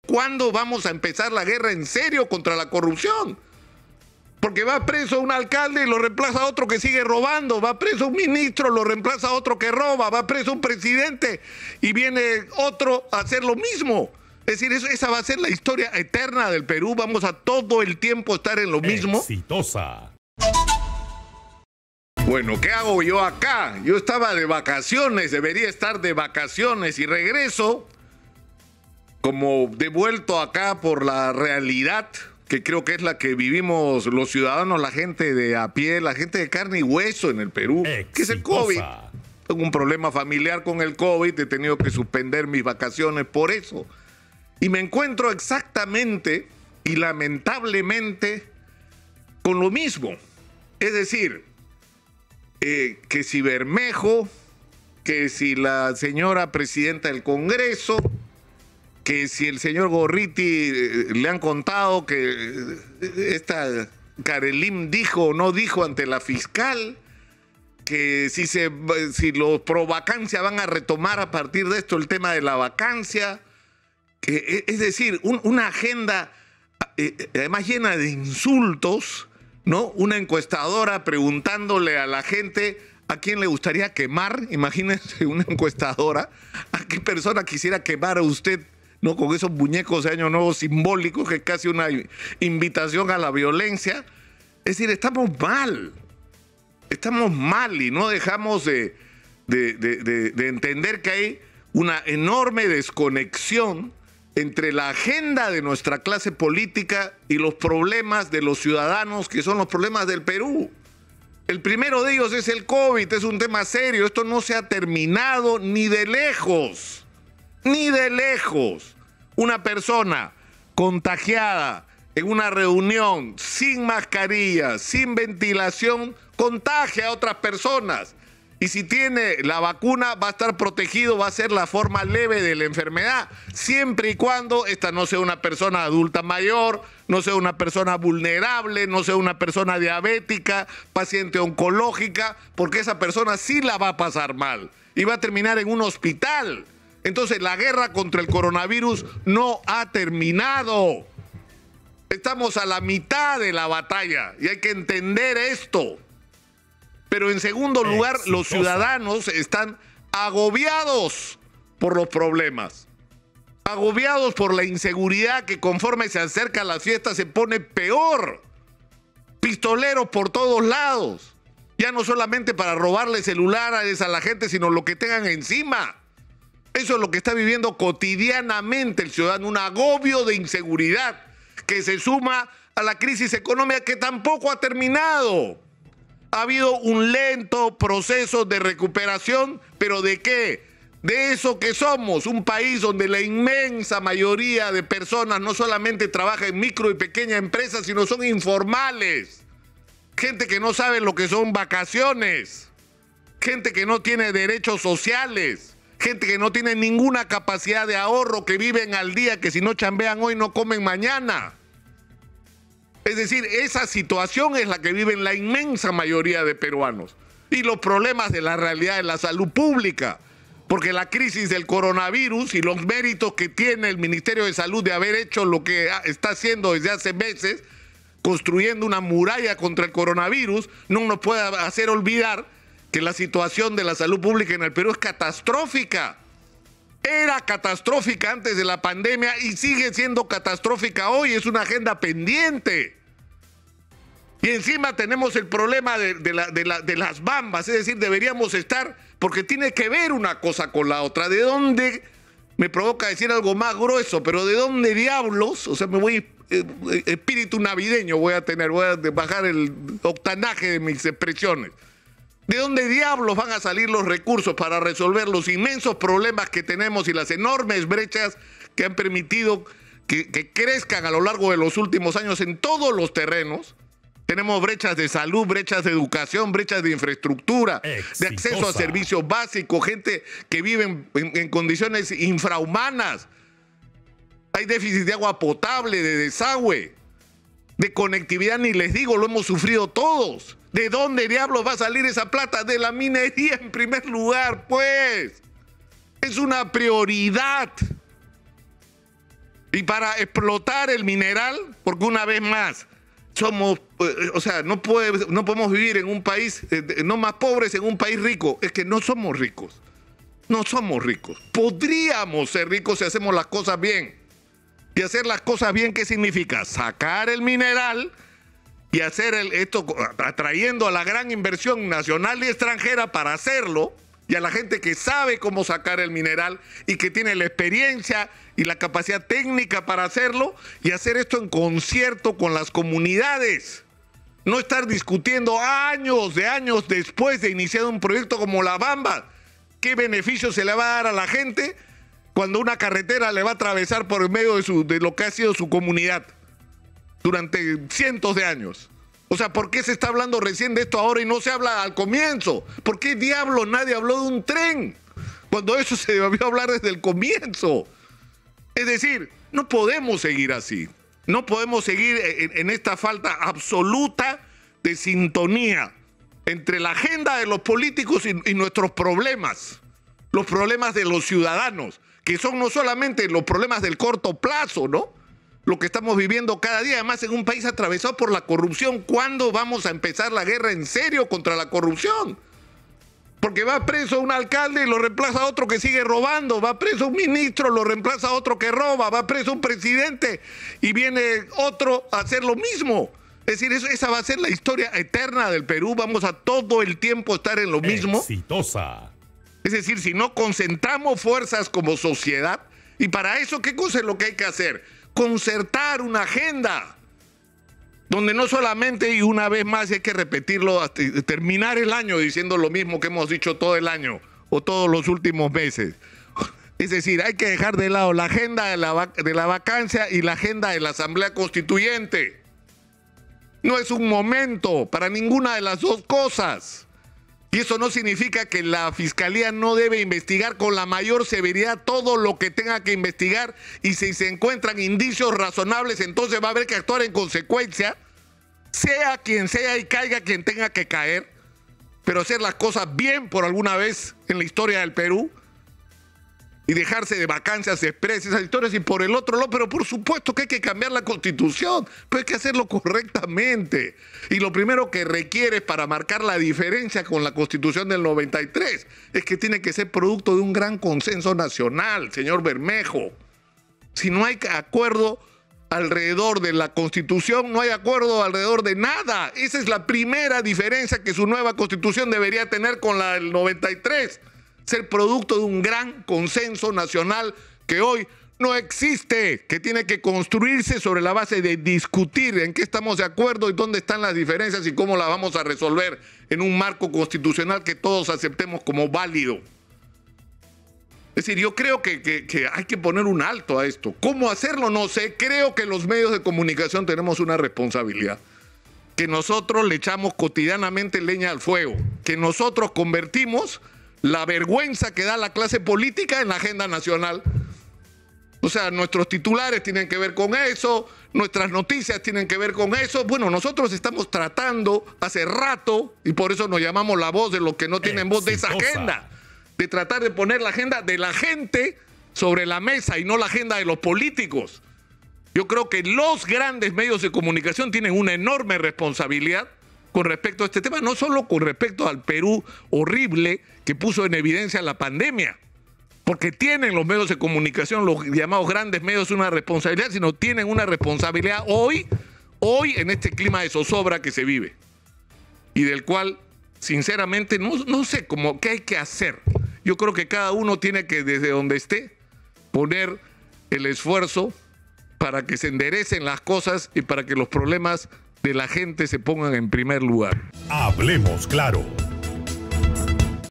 ¿Cuándo vamos a empezar la guerra en serio contra la corrupción? Porque va preso un alcalde y lo reemplaza otro que sigue robando, va preso un ministro, lo reemplaza otro que roba, va preso un presidente y viene otro a hacer lo mismo. Es decir, esa va a ser la historia eterna del Perú, vamos a todo el tiempo estar en lo mismo. Exitosa. Bueno, ¿qué hago yo acá? Yo estaba de vacaciones, debería estar de vacaciones y regreso como devuelto acá por la realidad, que creo que es la que vivimos los ciudadanos, la gente de a pie, la gente de carne y hueso en el Perú, que es el COVID. Tengo un problema familiar con el COVID, he tenido que suspender mis vacaciones por eso. Y me encuentro exactamente y lamentablemente con lo mismo. Es decir, que si Bermejo, que si la señora presidenta del Congreso, que si el señor Gorriti le han contado que esta Karelim dijo o no dijo ante la fiscal, que si los pro vacancia van a retomar a partir de esto el tema de la vacancia, que, es decir, una agenda además llena de insultos, ¿no? Una encuestadora preguntándole a la gente a quién le gustaría quemar, imagínense una encuestadora, a qué persona quisiera quemar a usted, ¿no? Con esos muñecos de Año Nuevo simbólicos, que es casi una invitación a la violencia. Es decir, estamos mal y no dejamos de entender que hay una enorme desconexión entre la agenda de nuestra clase política y los problemas de los ciudadanos, que son los problemas del Perú. El primero de ellos es el COVID, es un tema serio, esto no se ha terminado ni de lejos, ni de lejos. Una persona contagiada en una reunión, sin mascarilla, sin ventilación, contagia a otras personas. Y si tiene la vacuna, va a estar protegido, va a ser la forma leve de la enfermedad, siempre y cuando esta no sea una persona adulta mayor, no sea una persona vulnerable, no sea una persona diabética, paciente oncológica, porque esa persona sí la va a pasar mal y va a terminar en un hospital. Entonces, la guerra contra el coronavirus no ha terminado. Estamos a la mitad de la batalla y hay que entender esto. Pero en segundo lugar, los ciudadanos están agobiados por los problemas, agobiados por la inseguridad que conforme se acerca la fiesta se pone peor. Pistoleros por todos lados, ya no solamente para robarle celulares a la gente, sino lo que tengan encima. Eso es lo que está viviendo cotidianamente el ciudadano, un agobio de inseguridad que se suma a la crisis económica que tampoco ha terminado. Ha habido un lento proceso de recuperación, pero ¿de qué? De eso que somos, un país donde la inmensa mayoría de personas no solamente trabaja en micro y pequeña empresas, sino son informales. Gente que no sabe lo que son vacaciones, gente que no tiene derechos sociales, gente que no tiene ninguna capacidad de ahorro, que viven al día, que si no chambean hoy no comen mañana. Es decir, esa situación es la que viven la inmensa mayoría de peruanos. Y los problemas de la realidad de la salud pública. Porque la crisis del coronavirus y los méritos que tiene el Ministerio de Salud de haber hecho lo que está haciendo desde hace meses, construyendo una muralla contra el coronavirus, no nos puede hacer olvidar que la situación de la salud pública en el Perú es catastrófica. Era catastrófica antes de la pandemia y sigue siendo catastrófica hoy. Es una agenda pendiente. Y encima tenemos el problema de las bambas, es decir, deberíamos estar, porque tiene que ver una cosa con la otra. ¿De dónde? Me provoca decir algo más grueso, pero ¿de dónde diablos? O sea, me voy, espíritu navideño voy a bajar el octanaje de mis expresiones. ¿De dónde diablos van a salir los recursos para resolver los inmensos problemas que tenemos y las enormes brechas que han permitido que crezcan a lo largo de los últimos años en todos los terrenos? Tenemos brechas de salud, brechas de educación, brechas de infraestructura, de acceso a servicios básicos, gente que vive en condiciones infrahumanas. Hay déficit de agua potable, de desagüe, de conectividad, ni les digo, lo hemos sufrido todos. ¿De dónde diablos va a salir esa plata? De la minería en primer lugar, pues. Es una prioridad. y para explotar el mineral, porque una vez más somos, o sea, no podemos vivir en un país, no más pobres en un país rico. Es que no somos ricos. No somos ricos. Podríamos ser ricos si hacemos las cosas bien. Y hacer las cosas bien, ¿qué significa? Sacar el mineral y hacer esto atrayendo a la gran inversión nacional y extranjera para hacerlo, y a la gente que sabe cómo sacar el mineral y que tiene la experiencia y la capacidad técnica para hacerlo, y hacer esto en concierto con las comunidades. No estar discutiendo años después de iniciar un proyecto como La Bamba. ¿Qué beneficio se le va a dar a la gente cuando una carretera le va a atravesar por el medio de lo que ha sido su comunidad durante cientos de años? O sea, ¿por qué se está hablando recién de esto ahora y no se habla al comienzo? ¿Por qué diablo nadie habló de un tren cuando eso se debió hablar desde el comienzo? Es decir, no podemos seguir así. No podemos seguir en esta falta absoluta de sintonía entre la agenda de los políticos y nuestros problemas. Los problemas de los ciudadanos, que son no solamente los problemas del corto plazo, ¿no? Lo que estamos viviendo cada día, además en un país atravesado por la corrupción. ¿Cuándo vamos a empezar la guerra en serio contra la corrupción? Porque va preso un alcalde y lo reemplaza otro que sigue robando, va preso un ministro, lo reemplaza otro que roba, va preso un presidente y viene otro a hacer lo mismo. Es decir, esa va a ser la historia eterna del Perú. Vamos a todo el tiempo estar en lo mismo. Exitosa. Es decir, si no concentramos fuerzas como sociedad, y para eso, ¿qué cosa es lo que hay que hacer? Concertar una agenda donde no solamente, y una vez más hay que repetirlo, hasta terminar el año diciendo lo mismo que hemos dicho todo el año o todos los últimos meses. Es decir, hay que dejar de lado la agenda de la vacancia y la agenda de la Asamblea Constituyente. No es un momento para ninguna de las dos cosas. Y eso no significa que la Fiscalía no debe investigar con la mayor severidad todo lo que tenga que investigar, y si se encuentran indicios razonables, entonces va a haber que actuar en consecuencia, sea quien sea y caiga quien tenga que caer, pero hacer las cosas bien por alguna vez en la historia del Perú y dejarse de vacancias expresas, esas historias, y por el otro lado, pero por supuesto que hay que cambiar la Constitución, pero hay que hacerlo correctamente. Y lo primero que requiere para marcar la diferencia con la Constitución del 93 es que tiene que ser producto de un gran consenso nacional, señor Bermejo. Si no hay acuerdo alrededor de la Constitución, no hay acuerdo alrededor de nada. Esa es la primera diferencia que su nueva Constitución debería tener con la del 93. Ser producto de un gran consenso nacional que hoy no existe, que tiene que construirse sobre la base de discutir en qué estamos de acuerdo y dónde están las diferencias y cómo las vamos a resolver en un marco constitucional que todos aceptemos como válido. Es decir, yo creo que hay que poner un alto a esto. ¿Cómo hacerlo? No sé. Creo que los medios de comunicación tenemos una responsabilidad. Que nosotros le echamos cotidianamente leña al fuego. Que nosotros convertimos la vergüenza que da la clase política en la agenda nacional. O sea, nuestros titulares tienen que ver con eso, nuestras noticias tienen que ver con eso. Bueno, nosotros estamos tratando hace rato, y por eso nos llamamos la voz de los que no tienen voz, de esa agenda, de tratar de poner la agenda de la gente sobre la mesa y no la agenda de los políticos. Yo creo que los grandes medios de comunicación tienen una enorme responsabilidad con respecto a este tema, no solo con respecto al Perú horrible que puso en evidencia la pandemia, porque tienen los medios de comunicación, los llamados grandes medios, una responsabilidad, sino tienen una responsabilidad hoy en este clima de zozobra que se vive, y del cual, sinceramente, no sé qué hay que hacer. Yo creo que cada uno tiene que, desde donde esté, poner el esfuerzo para que se enderecen las cosas y para que los problemas de la gente se pongan en primer lugar. Hablemos claro.